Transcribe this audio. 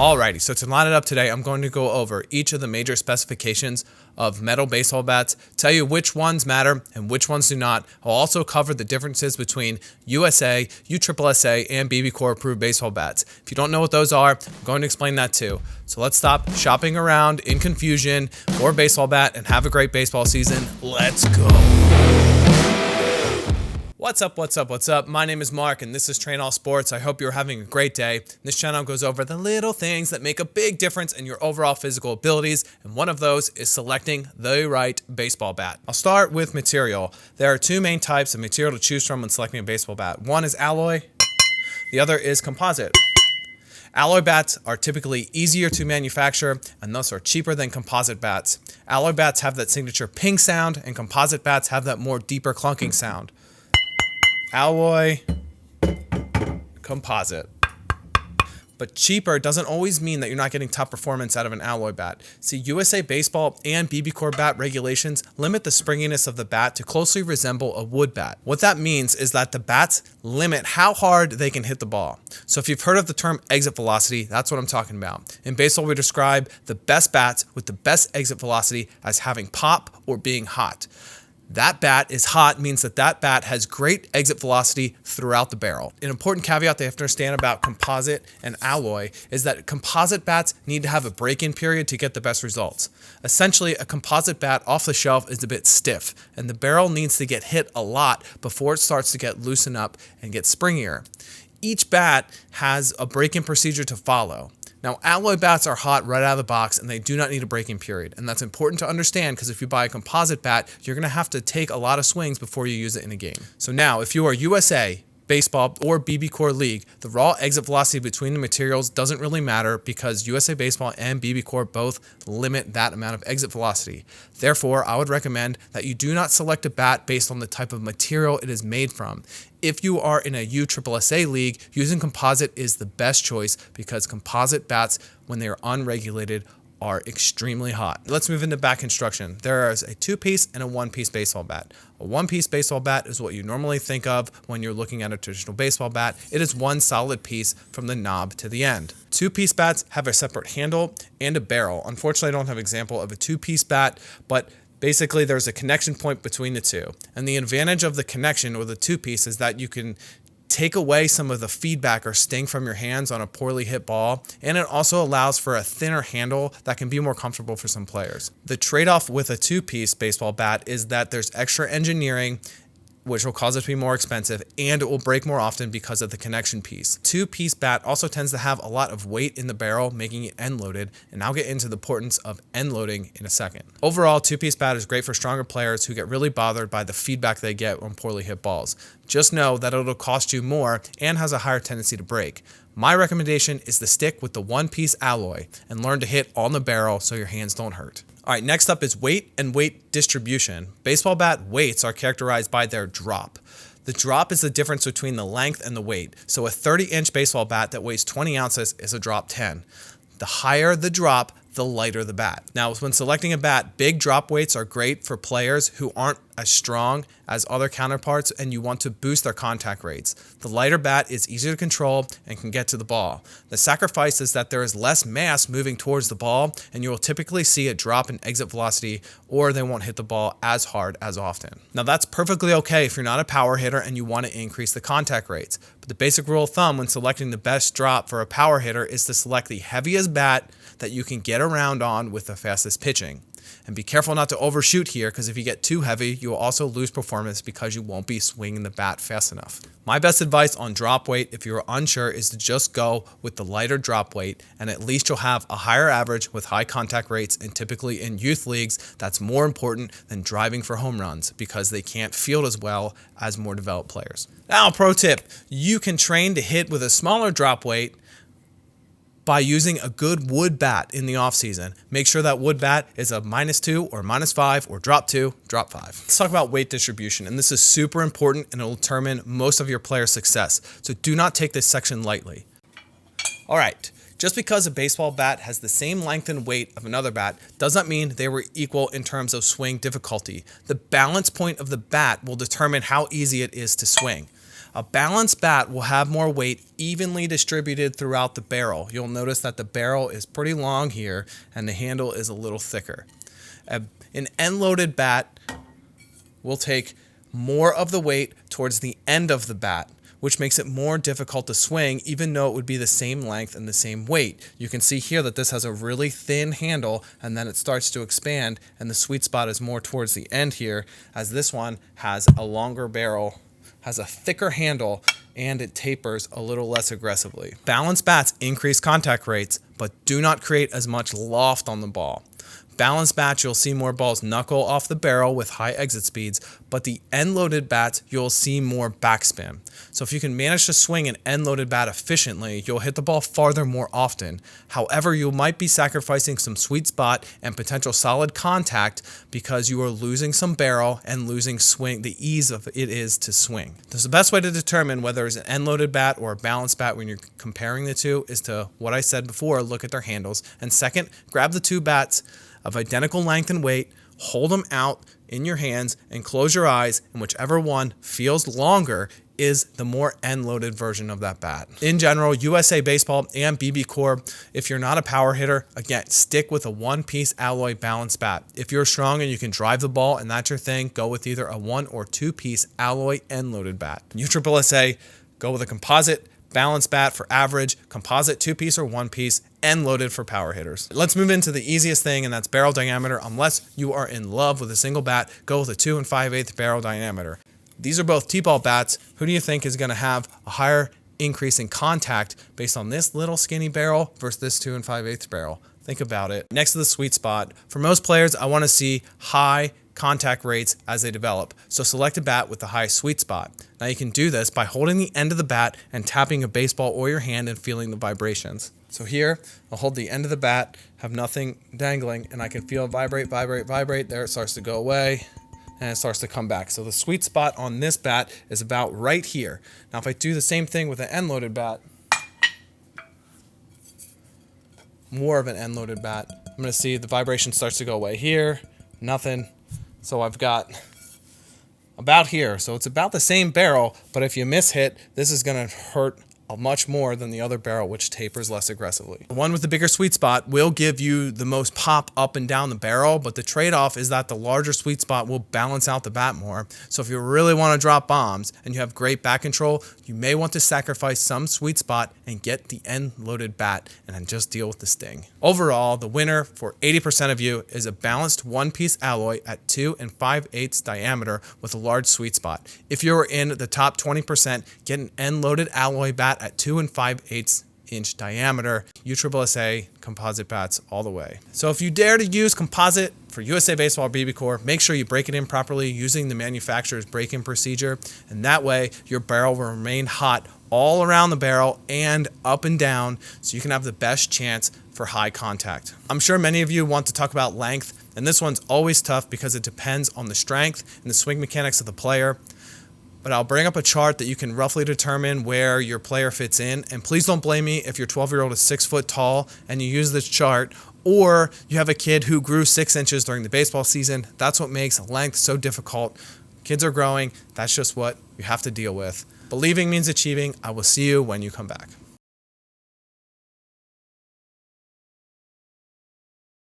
Alrighty, so to line it up today, I'm going to go over each of the major specifications of metal baseball bats, tell you which ones matter and which ones do not. I'll also cover the differences between USA, USSSA, and BBCOR approved baseball bats. If you don't know what those are, I'm going to explain that too. So let's stop shopping around in confusion for a baseball bat and have a great baseball season. Let's go. What's up? My name is Mark and this is TrainAllSports. I hope you're having a great day. This channel goes over the little things that make a big difference in your overall physical abilities, and one of those is selecting the right baseball bat. I'll start with material. There are two main types of material to choose from when selecting a baseball bat. One is alloy, the other is composite. Alloy bats are typically easier to manufacture and thus are cheaper than composite bats. Alloy bats have that signature ping sound and composite bats have that more deeper clunking sound. Alloy, composite. But cheaper doesn't always mean that you're not getting top performance out of an alloy bat. See, USA Baseball and BBCOR bat regulations limit the springiness of the bat to closely resemble a wood bat. What that means is that the bats limit how hard they can hit the ball. So if you've heard of the term exit velocity, that's what I'm talking about. In baseball, we describe the best bats with the best exit velocity as having pop or being hot. That bat is hot means that bat has great exit velocity throughout the barrel. An important caveat they have to understand about composite and alloy is that composite bats need to have a break-in period to get the best results. Essentially, a composite bat off the shelf is a bit stiff, and the barrel needs to get hit a lot before it starts to get loosened up and get springier. Each bat has a break-in procedure to follow. Now, alloy bats are hot right out of the box and they do not need a break-in period. And that's important to understand because if you buy a composite bat, you're going to have to take a lot of swings before you use it in a game. So now, if you are USA, Baseball, or BBCOR League, the raw exit velocity between the materials doesn't really matter because USA Baseball and BBCOR both limit that amount of exit velocity. Therefore, I would recommend that you do not select a bat based on the type of material it is made from. If you are in a USSSA league, using composite is the best choice because composite bats, when they are unregulated, are extremely hot. Let's move into bat construction. There is a two-piece and a one-piece baseball bat. A one-piece baseball bat is what you normally think of when you're looking at a traditional baseball bat. It is one solid piece from the knob to the end. Two-piece bats have a separate handle and a barrel. Unfortunately, I don't have an example of a two-piece bat, but basically there's a connection point between the two. And the advantage of the connection or the two-piece is that you can take away some of the feedback or sting from your hands on a poorly hit ball, and it also allows for a thinner handle that can be more comfortable for some players. The trade-off with a two-piece baseball bat is that there's extra engineering which will cause it to be more expensive, and it will break more often because of the connection piece. Two-piece bat also tends to have a lot of weight in the barrel, making it end-loaded, and I'll get into the importance of end-loading in a second. Overall, two-piece bat is great for stronger players who get really bothered by the feedback they get on poorly hit balls. Just know that it'll cost you more and has a higher tendency to break. My recommendation is to stick with the one-piece alloy and learn to hit on the barrel so your hands don't hurt. All right, next up is weight and weight distribution. Baseball bat weights are characterized by their drop. The drop is the difference between the length and the weight. So a 30-inch baseball bat that weighs 20 ounces is a drop 10. The higher the drop, the lighter the bat. Now, when selecting a bat, big drop weights are great for players who aren't as strong as other counterparts and you want to boost their contact rates. The lighter bat is easier to control and can get to the ball. The sacrifice is that there is less mass moving towards the ball and you will typically see a drop in exit velocity or they won't hit the ball as hard as often. Now, that's perfectly okay if you're not a power hitter and you want to increase the contact rates. But the basic rule of thumb when selecting the best drop for a power hitter is to select the heaviest bat that you can get around on with the fastest pitching. And be careful not to overshoot here because if you get too heavy, you will also lose performance because you won't be swinging the bat fast enough. My best advice on drop weight, if you're unsure, is to just go with the lighter drop weight and at least you'll have a higher average with high contact rates, and typically in youth leagues, that's more important than driving for home runs because they can't field as well as more developed players. Now, pro tip, you can train to hit with a smaller drop weight by using a good wood bat in the offseason. Make sure that wood bat is a -2 or -5 or drop 2, drop 5. Let's talk about weight distribution, and this is super important and it will determine most of your player success. So do not take this section lightly. All right, just because a baseball bat has the same length and weight of another bat does not mean they were equal in terms of swing difficulty. The balance point of the bat will determine how easy it is to swing. A balanced bat will have more weight evenly distributed throughout the barrel. You'll notice that the barrel is pretty long here and the handle is a little thicker. An end-loaded bat will take more of the weight towards the end of the bat, which makes it more difficult to swing even though it would be the same length and the same weight. You can see here that this has a really thin handle and then it starts to expand, and the sweet spot is more towards the end here, as this one has a longer barrel, has a thicker handle, and it tapers a little less aggressively. Balanced bats increase contact rates but do not create as much loft on the ball. Balanced bats, you'll see more balls knuckle off the barrel with high exit speeds, but the end-loaded bats, you'll see more backspin. So if you can manage to swing an end-loaded bat efficiently, you'll hit the ball farther more often. However, you might be sacrificing some sweet spot and potential solid contact because you are losing some barrel and losing swing, the ease of it is to swing. The best way to determine whether it's an end-loaded bat or a balanced bat when you're comparing the two is to, what I said before, look at their handles. And second, grab the two bats of identical length and weight, hold them out in your hands and close your eyes, and whichever one feels longer is the more end-loaded version of that bat. In general, USA Baseball and BBCOR, if you're not a power hitter, again, stick with a one-piece alloy balanced bat. If you're strong and you can drive the ball and that's your thing, go with either a one- or two-piece alloy end-loaded bat. USSSA, go with a composite balanced bat for average, composite two-piece or one-piece, and loaded for power hitters. Let's move into the easiest thing, and that's barrel diameter. Unless you are in love with a single bat, go with a 2 5/8 barrel diameter. These are both T-ball bats. Who do you think is going to have a higher increase in contact based on this little skinny barrel versus this 2 5/8 barrel? Think about it. Next to the sweet spot, for most players, I want to see high contact rates as they develop. So select a bat with the high sweet spot. Now you can do this by holding the end of the bat and tapping a baseball or your hand and feeling the vibrations. So here, I'll hold the end of the bat, have nothing dangling, and I can feel it vibrate, vibrate, vibrate. There it starts to go away, and it starts to come back. So the sweet spot on this bat is about right here. Now if I do the same thing with an end-loaded bat, more of an end-loaded bat, I'm going to see the vibration starts to go away here, nothing. So I've got about here. So it's about the same barrel, but if you miss hit, this is going to hurt much more than the other barrel, which tapers less aggressively. The one with the bigger sweet spot will give you the most pop up and down the barrel, but the trade-off is that the larger sweet spot will balance out the bat more. So if you really want to drop bombs and you have great bat control, you may want to sacrifice some sweet spot and get the end-loaded bat and then just deal with the sting. Overall, the winner for 80% of you is a balanced one-piece alloy at 2 5/8 diameter with a large sweet spot. If you're in the top 20%, get an end-loaded alloy bat at 2 5/8 inch diameter. USSSA composite bats all the way. So if you dare to use composite for USA Baseball or BBCOR, make sure you break it in properly using the manufacturer's break-in procedure, and that way your barrel will remain hot all around the barrel and up and down, so you can have the best chance for high contact. I'm sure many of you want to talk about length, and this one's always tough because it depends on the strength and the swing mechanics of the player. But I'll bring up a chart that you can roughly determine where your player fits in. And please don't blame me if your 12-year-old is 6 foot tall and you use this chart, or you have a kid who grew 6 inches during the baseball season. That's what makes length so difficult. Kids are growing. That's just what you have to deal with. Believing means achieving. I will see you when you come back.